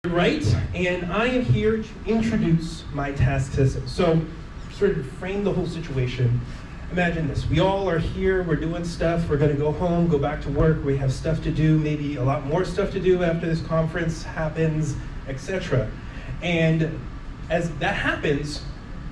Wright, and I am here to introduce my task system. So, sort of frame the whole situation. Imagine this, we all are here, we're doing stuff, we're gonna go home, go back to work, we have stuff to do, maybe a lot more stuff to do after this conference happens, etc. And as that happens,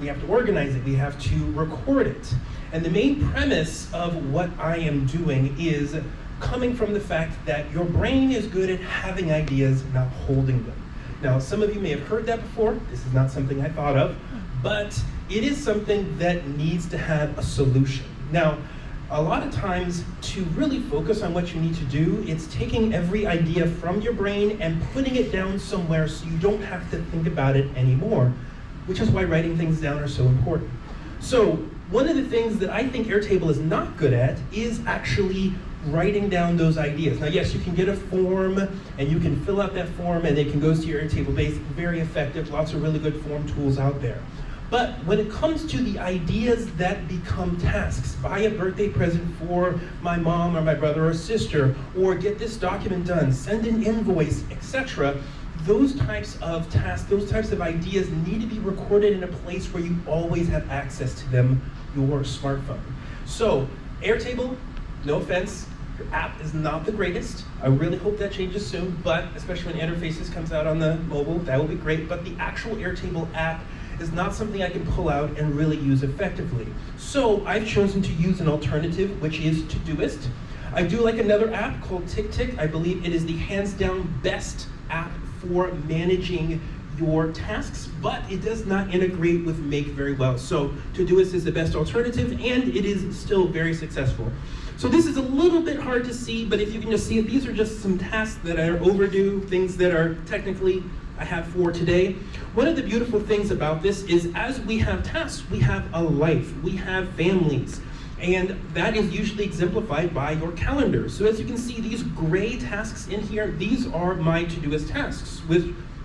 we have to organize it, we have to record it. And the main premise of what I am doing is coming from the fact that your brain is good at having ideas, not holding them. Now, some of you may have heard that before. This is not something I thought of, but it is something that needs to have a solution. Now, a lot of times to really focus on what you need to do, it's taking every idea from your brain and putting it down somewhere so you don't have to think about it anymore, which is why writing things down are so important. So, one of the things that I think Airtable is not good at is actually writing down those ideas. Now, yes, you can get a form and you can fill out that form and it can go to your Airtable base. Very effective, lots of really good form tools out there. But when it comes to the ideas that become tasks, buy a birthday present for my mom or my brother or sister, or get this document done, send an invoice, etc., those types of tasks, those types of ideas need to be recorded in a place where you always have access to them, your smartphone. So, Airtable, no offense, your app is not the greatest. I really hope that changes soon, but especially when Interfaces comes out on the mobile, that will be great. But the actual Airtable app is not something I can pull out and really use effectively. So I've chosen to use an alternative, which is Todoist. I do like another app called TickTick. I believe it is the hands down best app for managing your tasks, but it does not integrate with Make very well. So Todoist is the best alternative, and it is still very successful. So this is a little bit hard to see, but if you can just see it, these are just some tasks that are overdue, things that are technically I have for today. One of the beautiful things about this is as we have tasks, we have a life, we have families, and that is usually exemplified by your calendar. So as you can see, these gray tasks in here, these are my Todoist tasks.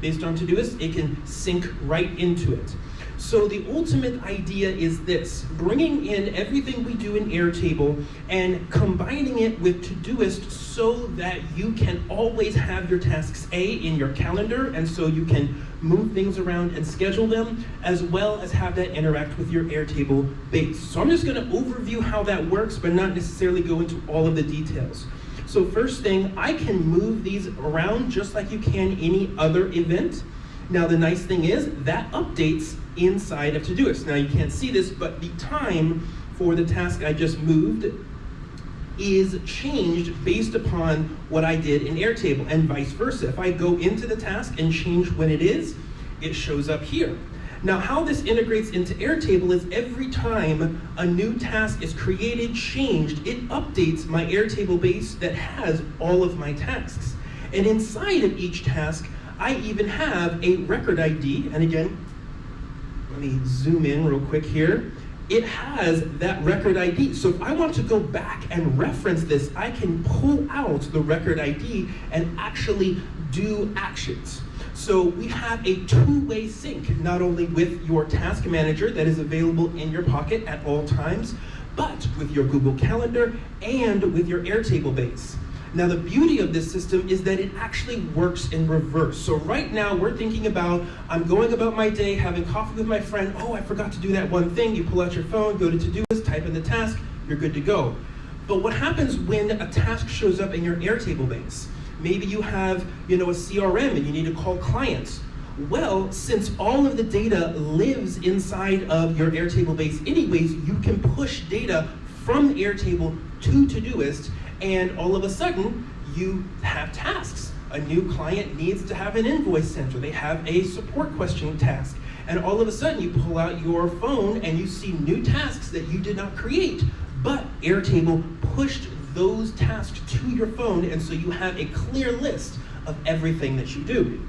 Based on Todoist, it can sync right into it. So the ultimate idea is this, bringing in everything we do in Airtable and combining it with Todoist so that you can always have your tasks in your calendar, and so you can move things around and schedule them, as well as have that interact with your Airtable base. So I'm just gonna overview how that works, but not necessarily go into all of the details. So first thing, I can move these around just like you can any other event. Now the nice thing is that updates inside of Todoist. Now you can't see this, but the time for the task I just moved is changed based upon what I did in Airtable, and vice versa. If I go into the task and change when it is, it shows up here. Now how this integrates into Airtable is every time a new task is created, changed, it updates my Airtable base that has all of my tasks. And inside of each task, I even have a record ID, and again, let me zoom in real quick here. It has that record ID. So if I want to go back and reference this, I can pull out the record ID and actually do actions. So we have a two-way sync, not only with your task manager that is available in your pocket at all times, but with your Google Calendar and with your Airtable base. Now the beauty of this system is that it actually works in reverse. So right now we're thinking about, I'm going about my day, having coffee with my friend, oh, I forgot to do that one thing. You pull out your phone, go to Todoist, type in the task, you're good to go. But what happens when a task shows up in your Airtable base? Maybe you have, a CRM and you need to call clients. Well, since all of the data lives inside of your Airtable base anyways, you can push data from Airtable to Todoist, and all of a sudden, you have tasks. A new client needs to have an invoice sent, or they have a support question task. And all of a sudden, you pull out your phone and you see new tasks that you did not create, but Airtable pushed those tasks to your phone, and so you have a clear list of everything that you do.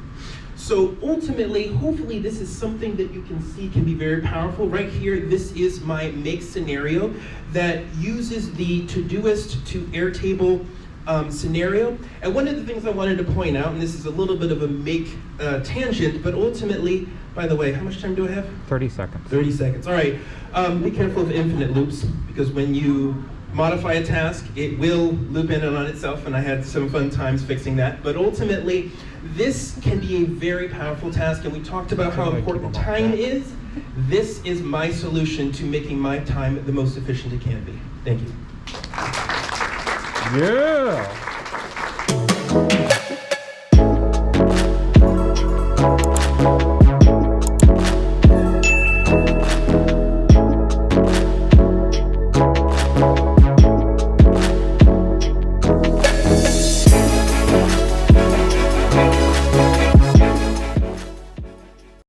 So ultimately, hopefully this is something that you can see can be very powerful. Right here, this is my make scenario that uses the Todoist to Airtable scenario. And one of the things I wanted to point out, and this is a little bit of a make tangent, but ultimately, by the way, how much time do I have? 30 seconds. 30 seconds, all right. Be careful of infinite loops, because when you modify a task, it will loop in on itself, and I had some fun times fixing that. But ultimately, this can be a very powerful task, and we talked about how important time is. This is my solution to making my time the most efficient it can be. Thank you. Yeah.